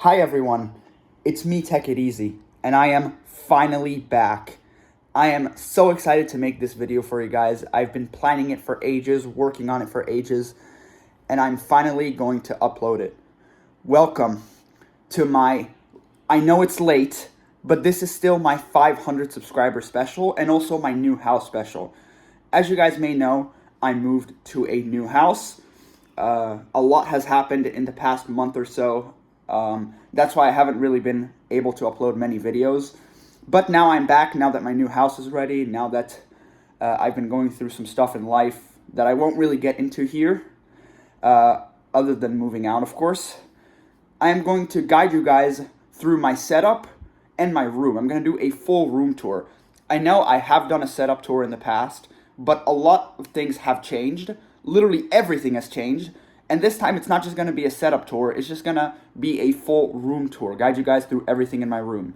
Hi everyone, it's me Tech It Easy, and I am finally back. I am so excited to make this video for you guys. I've been planning it for ages, working on it for ages, and I'm finally going to upload it. Welcome to I know it's late, but this is still my 500 subscriber special and also my new house special. As you guys may know, I moved to a new house. A lot has happened in the past month or so. That's why I haven't really been able to upload many videos. But now I'm back, now that my new house is ready, now that I've been going through some stuff in life that I won't really get into here, other than moving out, of course. I am going to guide you guys through my setup and my room. I'm going to do a full room tour. I know I have done a setup tour in the past, but a lot of things have changed. Literally everything has changed. And this time it's not just going to be a setup tour, it's just going to be a full room tour. Guide you guys through everything in my room.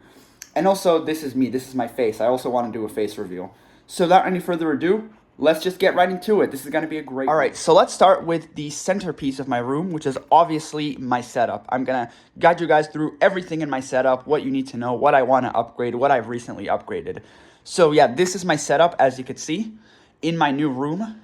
And also, this is me, this is my face. I also want to do a face reveal. So without any further ado, let's just get right into it. This is going to be a great... Alright, so let's start with the centerpiece of my room, which is obviously my setup. I'm going to guide you guys through everything in my setup, what you need to know, what I want to upgrade, what I've recently upgraded. So yeah, this is my setup, as you can see, in my new room.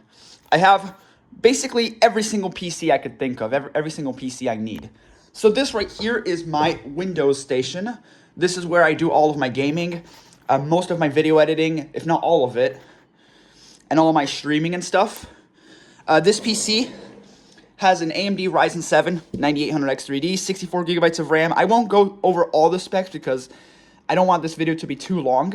I have basically every single PC I could think of, every single PC I need. So this right here is my Windows station. This is where I do all of my gaming, most of my video editing, if not all of it, and all of my streaming and stuff. This PC has an AMD Ryzen 7 9800X3D, 64 gigabytes of RAM. I won't go over all the specs because I don't want this video to be too long.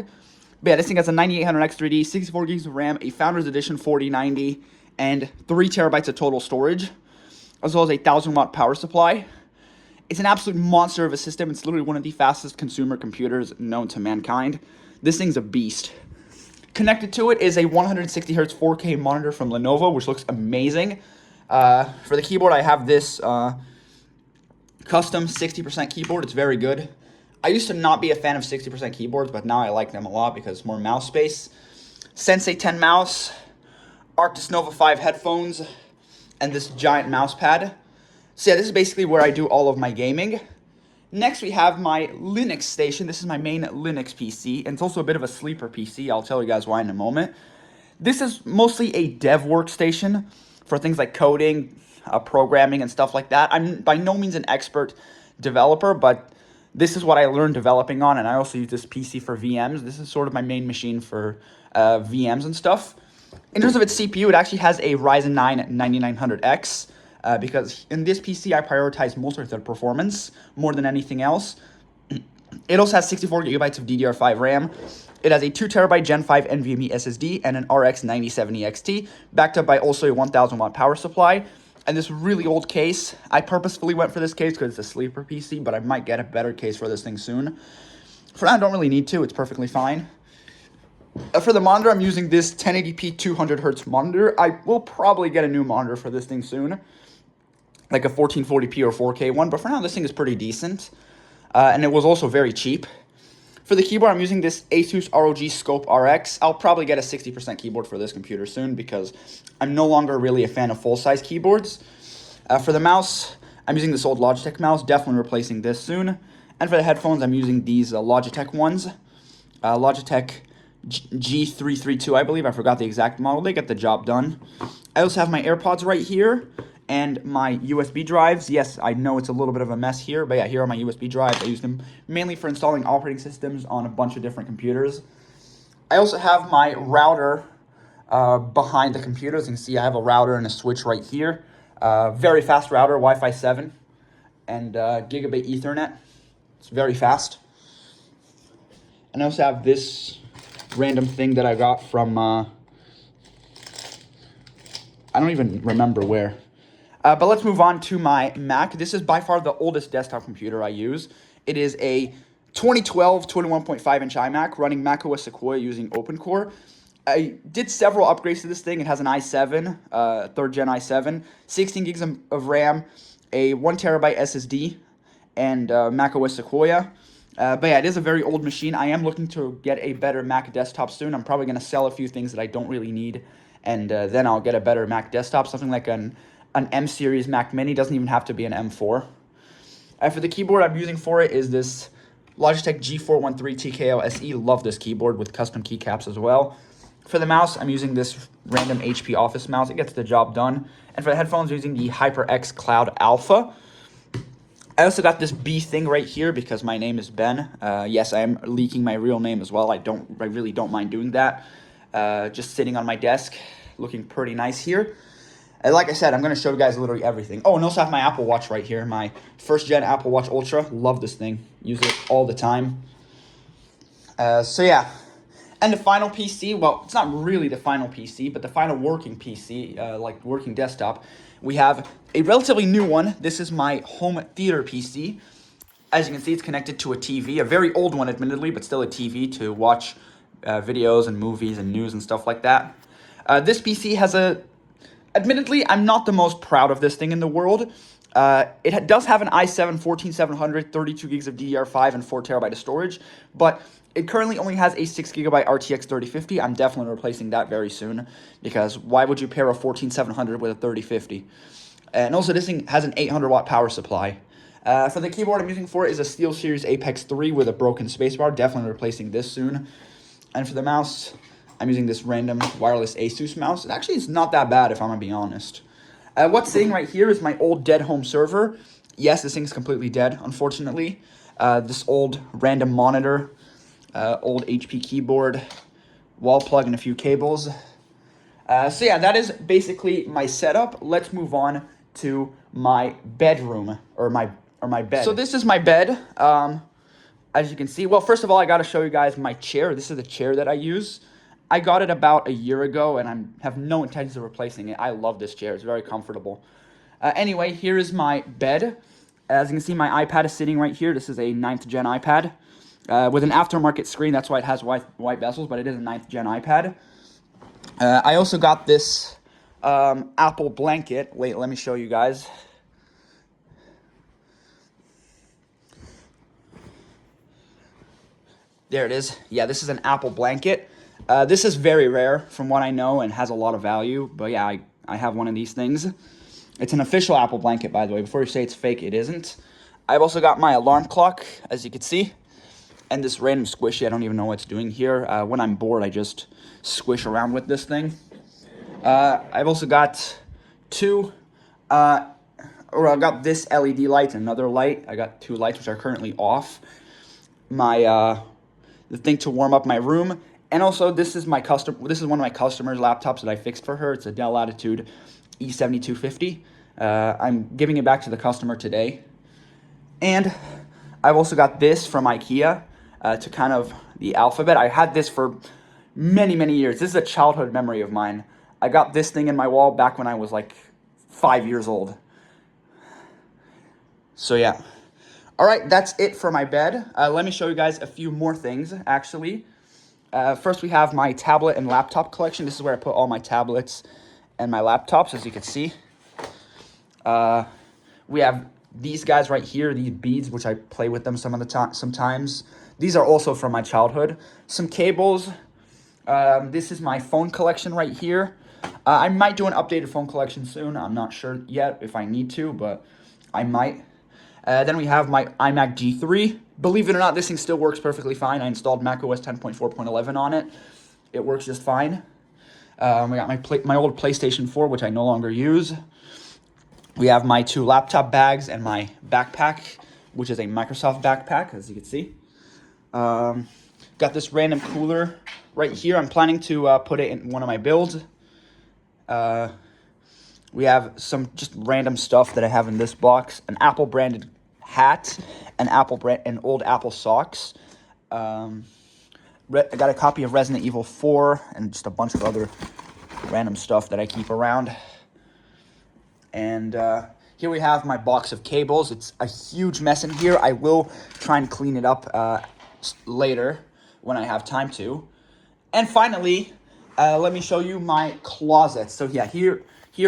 But yeah, this thing has a 9800X3D, 64 gigs of RAM, a Founders Edition 4090, and 3 terabytes of total storage, as well as a 1000-watt power supply. It's an absolute monster of a system. It's literally one of the fastest consumer computers known to mankind. This thing's a beast. Connected to it is a 160 Hz 4K monitor from Lenovo, which looks amazing. For the keyboard, I have this custom 60% keyboard. It's very good. I used to not be a fan of 60% keyboards, but now I like them a lot because it's more mouse space. Sensei 10 mouse, Arctis Nova 5 headphones, and this giant mouse pad. So yeah, this is basically where I do all of my gaming. Next, we have my Linux station. This is my main Linux PC, and it's also a bit of a sleeper PC. I'll tell you guys why in a moment. This is mostly a dev workstation for things like coding, programming, and stuff like that. I'm by no means an expert developer, but this is what I learned developing on, and I also use this PC for VMs. This is sort of my main machine for VMs and stuff. In terms of its CPU, it actually has a Ryzen 9 9900X, because in this PC, I prioritize multi-thread performance more than anything else. It also has 64 gigabytes of DDR5 RAM. It has a 2 terabyte Gen 5 NVMe SSD and an RX 9070 XT, backed up by also a 1000-watt power supply. And this really old case, I purposefully went for this case because it's a sleeper PC, but I might get a better case for this thing soon. For now, I don't really need to. It's perfectly fine. For the monitor, I'm using this 1080p 200Hz monitor. I will probably get a new monitor for this thing soon, like a 1440p or 4K one, but for now, this thing is pretty decent. And it was also very cheap. For the keyboard, I'm using this Asus ROG Scope RX. I'll probably get a 60% keyboard for this computer soon because I'm no longer really a fan of full-size keyboards. For the mouse, I'm using this old Logitech mouse, definitely replacing this soon. And for the headphones, I'm using these Logitech ones. Logitech G332, I believe. I forgot the exact model. They get the job done. I also have my AirPods right here and my USB drives. Yes, I know it's a little bit of a mess here, but yeah, here are my USB drives. I use them mainly for installing operating systems on a bunch of different computers. I also have my router behind the computer. As you can see, I have a router and a switch right here. Very fast router, Wi-Fi 7 and gigabit Ethernet. It's very fast. And I also have this random thing that I got from, I don't even remember where. But let's move on to my Mac. This is by far the oldest desktop computer I use. It is a 2012 21.5-inch iMac running macOS Sequoia using OpenCore. I did several upgrades to this thing. It has an i7, 3rd gen i7, 16 gigs of RAM, a 1 terabyte SSD, and macOS Sequoia. But yeah, it is a very old machine. I am looking to get a better Mac desktop soon. I'm probably going to sell a few things that I don't really need, and then I'll get a better Mac desktop, something like an M-series Mac Mini. Doesn't even have to be an M4. For the keyboard I'm using for it is this Logitech G413 TKO SE. Love this keyboard with custom keycaps as well. For the mouse, I'm using this random HP Office mouse. It gets the job done. And for the headphones, I'm using the HyperX Cloud Alpha. I also got this B thing right here because my name is Ben. Yes, I am leaking my real name as well. I really don't mind doing that. Just sitting on my desk, looking pretty nice here. And like I said, I'm going to show you guys literally everything. Oh, and also have my Apple Watch right here. My first gen Apple Watch Ultra. Love this thing. Use it all the time. So yeah. And the final PC, well, it's not really the final PC, but the final working PC, like working desktop, we have a relatively new one. This is my home theater PC. As you can see, it's connected to a TV, a very old one admittedly, but still a TV to watch videos and movies and news and stuff like that. This PC has admittedly, I'm not the most proud of this thing in the world. It does have an i7 14700, 32 gigs of DDR5 and 4 terabyte of storage, but it currently only has a 6 gigabyte RTX 3050. I'm definitely replacing that very soon because why would you pair a 14700 with a 3050? And also this thing has an 800 watt power supply. For the keyboard I'm using for it is a SteelSeries Apex 3 with a broken spacebar. Definitely replacing this soon. And for the mouse, I'm using this random wireless Asus mouse. Actually, it's not that bad if I'm gonna be honest. What's sitting right here is my old dead home server. Yes, this thing's completely dead, unfortunately. This old random monitor, old HP keyboard, wall plug, and a few cables. So yeah, that is basically my setup. Let's move on to my bedroom, or my bed. So this is my bed. As you can see, well, first of all, I got to show you guys my chair. This is the chair that I use. I got it about a year ago, and I have no intentions of replacing it. I love this chair. It's very comfortable. Anyway, here is my bed. As you can see, my iPad is sitting right here. This is a 9th gen iPad with an aftermarket screen. That's why it has white bezels, but it is a 9th gen iPad. I also got this Apple blanket. Wait, let me show you guys. There it is. Yeah, this is an Apple blanket. This is very rare from what I know and has a lot of value. But yeah, I have one of these things. It's an official Apple blanket, by the way. Before you say it's fake, it isn't. I've also got my alarm clock, as you can see. And this random squishy, I don't even know what it's doing here. When I'm bored, I just squish around with this thing. I've also got I got this LED light and another light. I got 2 lights, which are currently off. The thing to warm up my room. And also, this is one of my customer's laptops that I fixed for her. It's a Dell Latitude E7250. I'm giving it back to the customer today. And I've also got this from IKEA to kind of the alphabet. I had this for many, many years. This is a childhood memory of mine. I got this thing in my wall back when I was like 5 years old. So yeah. All right, that's it for my bed. Let me show you guys a few more things, actually. First, we have my tablet and laptop collection. This is where I put all my tablets and my laptops, as you can see. We have these guys right here, these beads, which I play with them sometimes. These are also from my childhood. Some cables. This is my phone collection right here. I might do an updated phone collection soon. I'm not sure yet if I need to, but I might. Then we have my iMac G3. Believe it or not, this thing still works perfectly fine. I installed macOS 10.4.11 on it. It works just fine. We got my old PlayStation 4, which I no longer use. We have my 2 laptop bags and my backpack, which is a Microsoft backpack, as you can see. Got this random cooler right here. I'm planning to put it in one of my builds. We have some just random stuff that I have in this box. An Apple branded hat, and old Apple socks. I got a copy of Resident Evil 4 and just a bunch of other random stuff that I keep around. And here we have my box of cables. It's a huge mess in here. I will try and clean it up later when I have time to. And finally, let me show you my closets. So yeah, here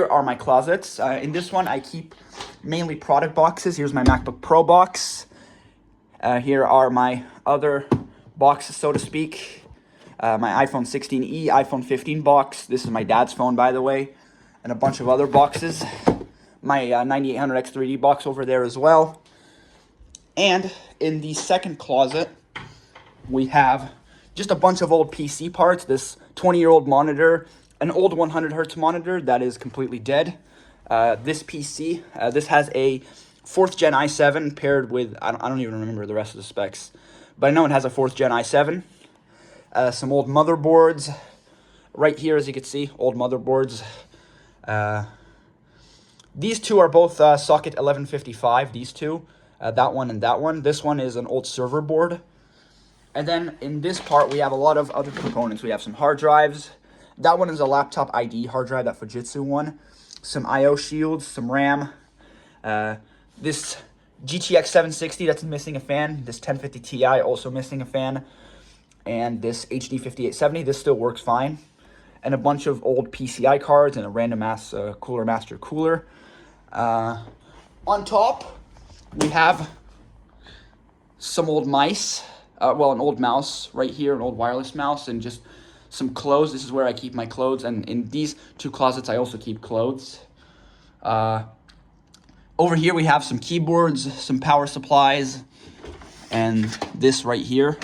are my closets. In this one, I keep mainly product boxes. Here's my MacBook Pro box. Here are my other boxes, so to speak. My iPhone 16e, iPhone 15 box. This is my dad's phone, by the way. And a bunch of other boxes. My 9800X3D box over there as well. And in the second closet, we have just a bunch of old PC parts. This 20-year-old monitor, an old 100 hertz monitor that is completely dead. This PC, this has a 4th gen i7 paired with, I don't even remember the rest of the specs, but I know it has a 4th gen i7. Some old motherboards. Right here, as you can see, old motherboards. These two are both socket 1155, these two. That one and that one. This one is an old server board. And then in this part, we have a lot of other components. We have some hard drives. That one is a laptop ID hard drive, that Fujitsu one. Some I/O shields, some RAM. This GTX 760 that's missing a fan. This 1050 Ti also missing a fan. And this HD 5870, this still works fine. And a bunch of old PCI cards and a random ass Cooler Master cooler. On top, we have some old mice. Well, an old mouse right here, an old wireless mouse, and just some clothes. This is where I keep my clothes, and in these two closets, I also keep clothes. Over here, we have some keyboards, some power supplies, and this right here.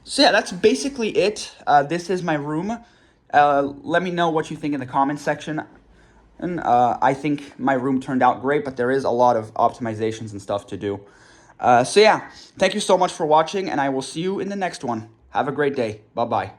So yeah, that's basically it. This is my room. Let me know what you think in the comments section. And I think my room turned out great, but there is a lot of optimizations and stuff to do. So yeah, thank you so much for watching, and I will see you in the next one. Have a great day. Bye-bye.